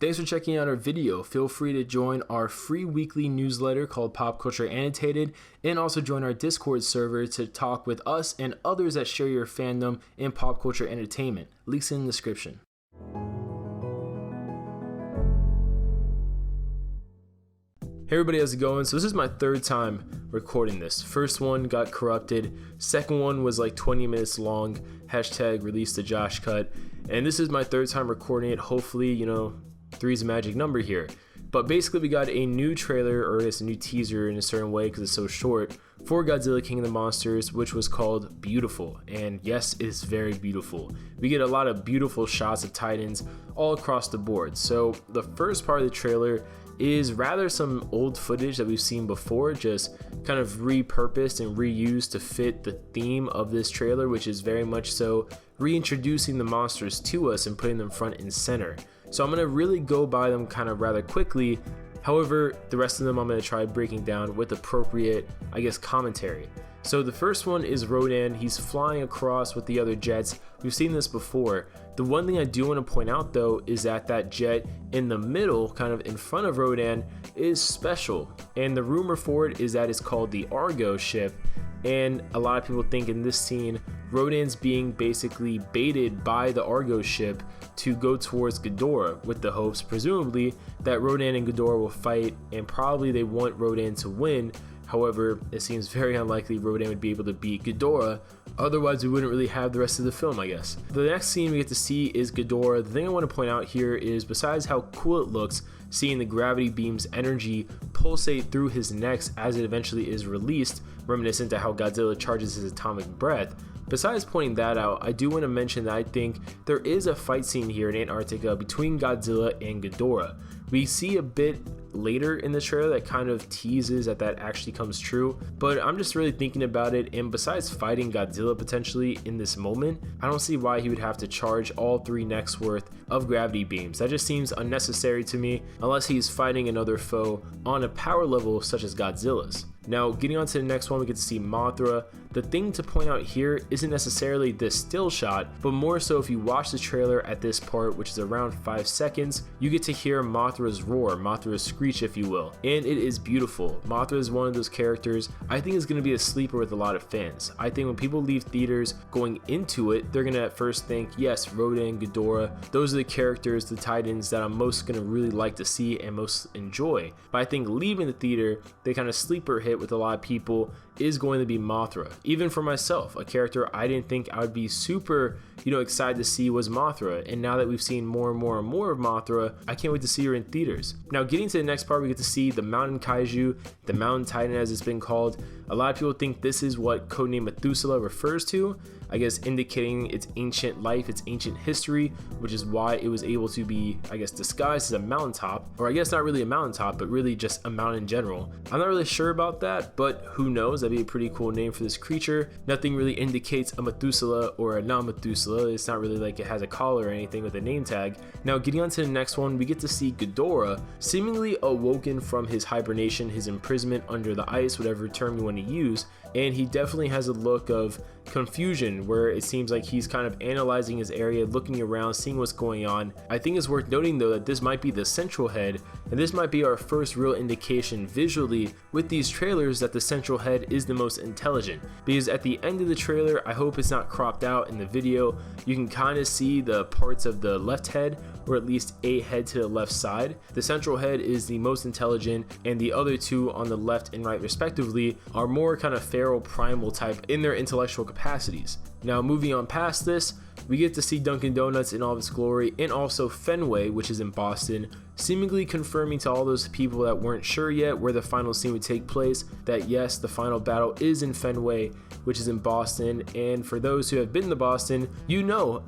Thanks for checking out our video. Feel free to join our free weekly newsletter called Pop Culture Annotated, and also join our Discord server to talk with us and others that share your fandom in pop culture entertainment. Links in the description. Hey everybody, how's it going? So this is my third time recording this. First one got corrupted. Second one was like 20 minutes long. Hashtag release the Josh cut. And this is my third time recording it. Hopefully, 3 is a magic number here. But basically we got a new trailer, or I guess a new teaser in a certain way because it's so short, for Godzilla King of the Monsters, which was called Beautiful. And yes, it is very beautiful. We get a lot of beautiful shots of Titans all across the board. So the first part of the trailer is rather some old footage that we've seen before, just kind of repurposed and reused to fit the theme of this trailer, which is very much so reintroducing the monsters to us and putting them front and center. So I'm going to really go by them kind of rather quickly. However, the rest of them I'm going to try breaking down with appropriate, commentary. So the first one is Rodan. He's flying across with the other jets. We've seen this before. The one thing I do want to point out though is that that jet in the middle, kind of in front of Rodan, is special. And the rumor for it is that it's called the Argo ship. And a lot of people think in this scene, Rodan's being basically baited by the Argo ship to go towards Ghidorah, with the hopes, presumably, that Rodan and Ghidorah will fight, and probably they want Rodan to win. However, it seems very unlikely Rodan would be able to beat Ghidorah, otherwise we wouldn't really have the rest of the film, I guess. The next scene we get to see is Ghidorah. The thing I want to point out here is, besides how cool it looks, seeing the gravity beam's energy pulsate through his neck as it eventually is released, reminiscent to how Godzilla charges his atomic breath. Besides pointing that out, I do want to mention that I think there is a fight scene here in Antarctica between Godzilla and Ghidorah. We see a bit later in the trailer that kind of teases that actually comes true, but I'm just really thinking about it, and besides fighting Godzilla potentially in this moment, I don't see why he would have to charge all 3 necks worth of gravity beams. That just seems unnecessary to me, unless he's fighting another foe on a power level such as Godzilla's. Now, getting on to the next one, we get to see Mothra. The thing to point out here isn't necessarily this still shot, but more so if you watch the trailer at this part, which is around 5 seconds, you get to hear Mothra's roar, Mothra's screech if you will, and it is beautiful. Mothra is one of those characters I think is going to be a sleeper with a lot of fans. I think when people leave theaters going into it, they're going to at first think, yes, Rodan, Ghidorah, those are the characters, the Titans that I'm most going to really like to see and most enjoy. But I think leaving the theater, the kind of sleeper hit with a lot of people is going to be Mothra. Even for myself, a character I didn't think I would be super, excited to see was Mothra. And now that we've seen more and more and more of Mothra, I can't wait to see her in theaters. Now, getting to the next part, we get to see the Mountain Kaiju, the Mountain Titan as it's been called. A lot of people think this is what codename Methuselah refers to, I guess indicating its ancient life, its ancient history, which is why it was able to be, disguised as a mountaintop, or I guess not really a mountaintop, but really just a mountain in general. I'm not really sure about that, but who knows, that'd be a pretty cool name for this creature. Nothing really indicates a Methuselah or a non-Methuselah. It's not really like it has a collar or anything with a name tag. Now, getting on to the next one, we get to see Ghidorah seemingly awoken from his hibernation, his imprisonment under the ice, whatever term you want to use, and he definitely has a look of confusion where it seems like he's kind of analyzing his area, looking around, seeing what's going on. I think it's worth noting though that this might be the central head, and this might be our first real indication visually with these trailers that the central head is the most intelligent, because at the end of the trailer, I hope it's not cropped out in the video, you can kind of see the parts of the left head, or at least a head to the left side. The central head is the most intelligent, and the other two on the left and right respectively are more kind of feral primal type in their intellectual capacities. Now, moving on past this, we get to see Dunkin' Donuts in all of its glory, and also Fenway, which is in Boston, seemingly confirming to all those people that weren't sure yet where the final scene would take place that yes, the final battle is in Fenway, which is in Boston. And for those who have been to Boston,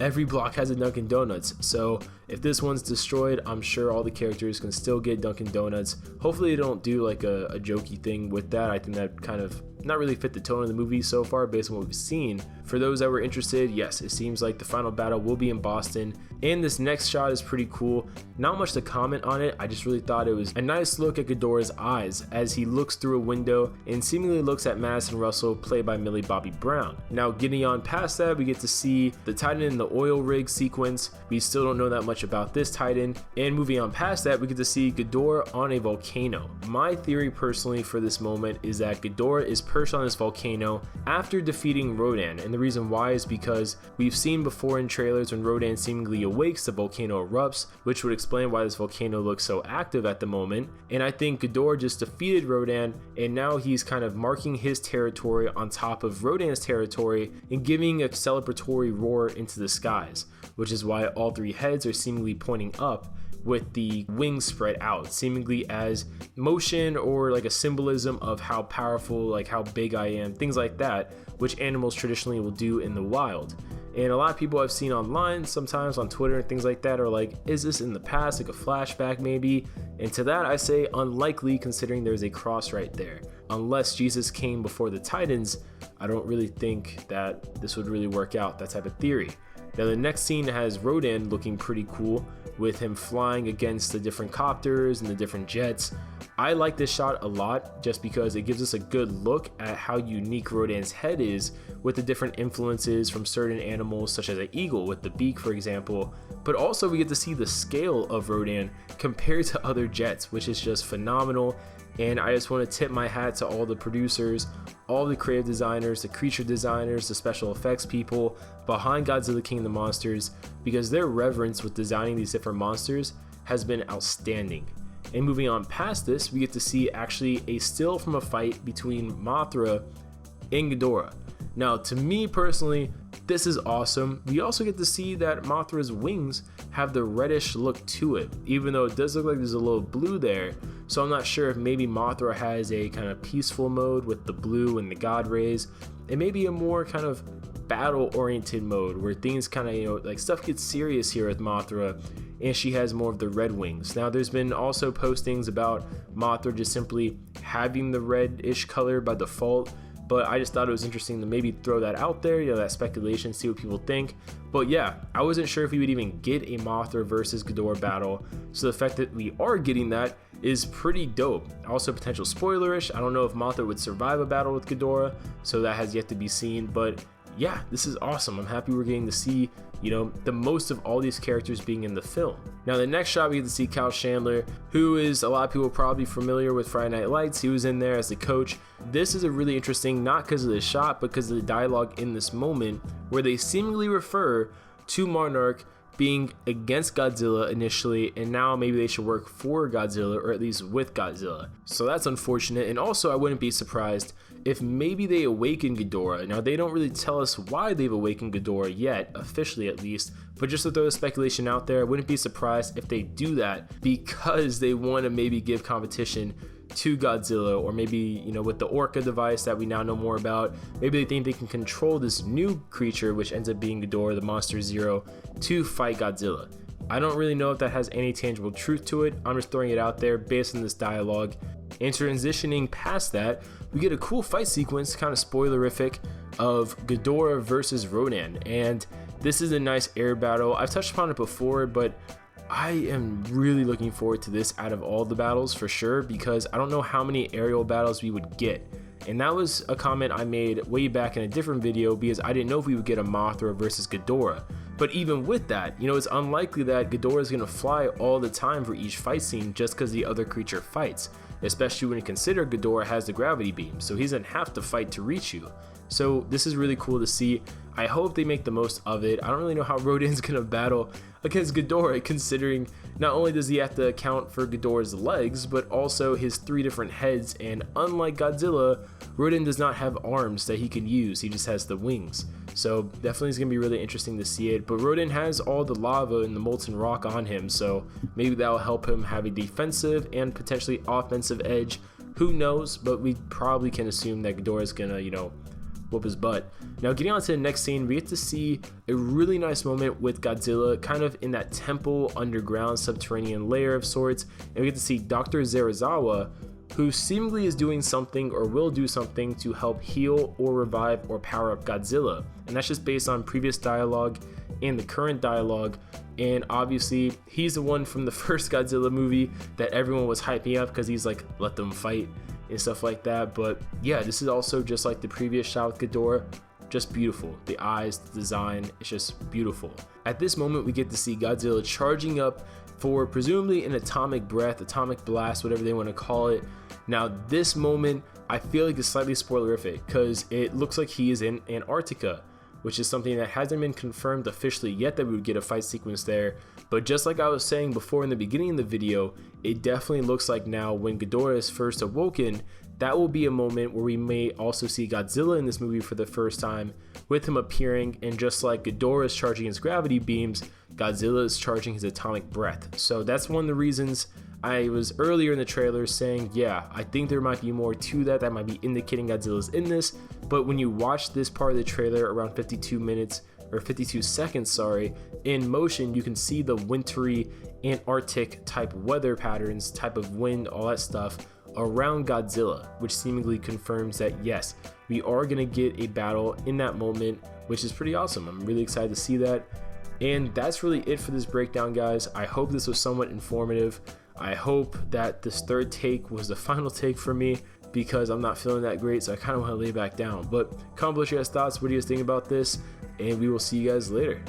every block has a Dunkin' Donuts. So if this one's destroyed, I'm sure all the characters can still get Dunkin' Donuts. Hopefully they don't do like a jokey thing with that. I think that kind of not really fit the tone of the movie so far based on what we've seen. For those that were interested, yes, it seems like the final battle will be in Boston, and this next shot is pretty cool. Not much to comment on it, I just really thought it was a nice look at Ghidorah's eyes as he looks through a window and seemingly looks at Madison Russell, played by Millie Bobby Brown. Now getting on past that, we get to see the Titan in the oil rig sequence. We still don't know that much about this Titan, and moving on past that, we get to see Ghidorah on a volcano. My theory personally for this moment is that Ghidorah is perched on this volcano after defeating Rodan, and the reason why is because we've seen before in trailers when Rodan seemingly awakes, the volcano erupts, which would explain why this volcano looks so active at the moment. And I think Ghidorah just defeated Rodan, and now he's kind of marking his territory on top of Rodan's territory and giving a celebratory roar into the skies, which is why all three heads are seemingly pointing up with the wings spread out, seemingly as motion or like a symbolism of how powerful, like how big I am, things like that, which animals traditionally will do in the wild. And a lot of people I've seen online, sometimes on Twitter and things like that, are like, is this in the past, like a flashback maybe? And to that I say unlikely, considering there's a cross right there. Unless Jesus came before the Titans, I don't really think that this would really work out, that type of theory. Now the next scene has Rodan looking pretty cool with him flying against the different copters and the different jets. I like this shot a lot just because it gives us a good look at how unique Rodan's head is with the different influences from certain animals such as an eagle with the beak, for example. But also we get to see the scale of Rodan compared to other jets, which is just phenomenal. And I just want to tip my hat to all the producers, all the creative designers, the creature designers, the special effects people behind Godzilla King of the Monsters, because their reverence with designing these different monsters has been outstanding. And moving on past this, we get to see actually a still from a fight between Mothra and Ghidorah. Now to me personally, this is awesome. We also get to see that Mothra's wings have the reddish look to it, even though it does look like there's a little blue there. So I'm not sure if maybe Mothra has a kind of peaceful mode with the blue and the god rays, and maybe a more kind of battle oriented mode where things kind of, like stuff gets serious here with Mothra, and she has more of the red wings. Now there's been also postings about Mothra just simply having the reddish color by default, but I just thought it was interesting to maybe throw that out there, that speculation, see what people think. But yeah, I wasn't sure if we would even get a Mothra versus Ghidorah battle, so the fact that we are getting that is pretty dope. Also potential spoilerish, I don't know if Mothra would survive a battle with Ghidorah, so that has yet to be seen, but yeah, this is awesome. I'm happy we're getting to see, the most of all these characters being in the film. Now the next shot we get to see Kyle Chandler, who is a lot of people probably familiar with Friday Night Lights. He was in there as the coach. This is a really interesting, not because of the shot, but because of the dialogue in this moment where they seemingly refer to Monarch being against Godzilla initially, and now maybe they should work for Godzilla, or at least with Godzilla. So that's unfortunate. And also I wouldn't be surprised if maybe they awaken Ghidorah. Now they don't really tell us why they've awakened Ghidorah yet, officially at least, but just to throw the speculation out there, I wouldn't be surprised if they do that because they want to maybe give competition to Godzilla, or maybe with the Orca device that we now know more about, maybe they think they can control this new creature, which ends up being Ghidorah, the Monster Zero, to fight Godzilla. I don't really know if that has any tangible truth to it. I'm just throwing it out there based on this dialogue. And transitioning past that, we get a cool fight sequence, kind of spoilerific, of Ghidorah versus Rodan, and this is a nice air battle. I've touched upon it before, but I am really looking forward to this out of all the battles for sure, because I don't know how many aerial battles we would get. And that was a comment I made way back in a different video, because I didn't know if we would get a Mothra versus Ghidorah. But even with that, it's unlikely that Ghidorah is going to fly all the time for each fight scene just because the other creature fights, especially when you consider Ghidorah has the gravity beam, so he doesn't have to fight to reach you. So this is really cool to see. I hope they make the most of it. I don't really know how Rodan's going to battle against Ghidorah, considering not only does he have to account for Ghidorah's legs, but also his 3 different heads, and unlike Godzilla, Rodan does not have arms that he can use, he just has the wings. So definitely is going to be really interesting to see it, but Rodan has all the lava and the molten rock on him, so maybe that will help him have a defensive and potentially offensive edge. Who knows, but we probably can assume that Ghidorah is going to, whoop his butt. Now getting on to the next scene, we get to see a really nice moment with Godzilla kind of in that temple underground subterranean layer of sorts, and we get to see Dr. Zarazawa who seemingly is doing something or will do something to help heal or revive or power up Godzilla. And that's just based on previous dialogue and the current dialogue. And obviously he's the one from the first Godzilla movie that everyone was hyping up because he's like, let them fight and stuff like that. But yeah, this is also just like the previous shot with Ghidorah. Just beautiful. The eyes, the design, it's just beautiful. At this moment, we get to see Godzilla charging up for presumably an atomic breath, atomic blast, whatever they want to call it. Now, this moment, I feel like is slightly spoilerific because it looks like he is in Antarctica, which is something that hasn't been confirmed officially yet that we would get a fight sequence there. But just like I was saying before in the beginning of the video, it definitely looks like now when Ghidorah is first awoken, that will be a moment where we may also see Godzilla in this movie for the first time, with him appearing, and just like Ghidorah is charging his gravity beams, Godzilla is charging his atomic breath. So that's one of the reasons I was earlier in the trailer saying, yeah, I think there might be more to that might be indicating Godzilla's in this. But when you watch this part of the trailer around 52 seconds, in motion, you can see the wintry Antarctic type weather patterns, type of wind, all that stuff around Godzilla, which seemingly confirms that yes, we are going to get a battle in that moment, which is pretty awesome. I'm really excited to see that. And that's really it for this breakdown, guys. I hope this was somewhat informative. I hope that this third take was the final take for me, because I'm not feeling that great, so I kind of want to lay back down. But comment below your guys' thoughts. What do you guys think about this? And we will see you guys later.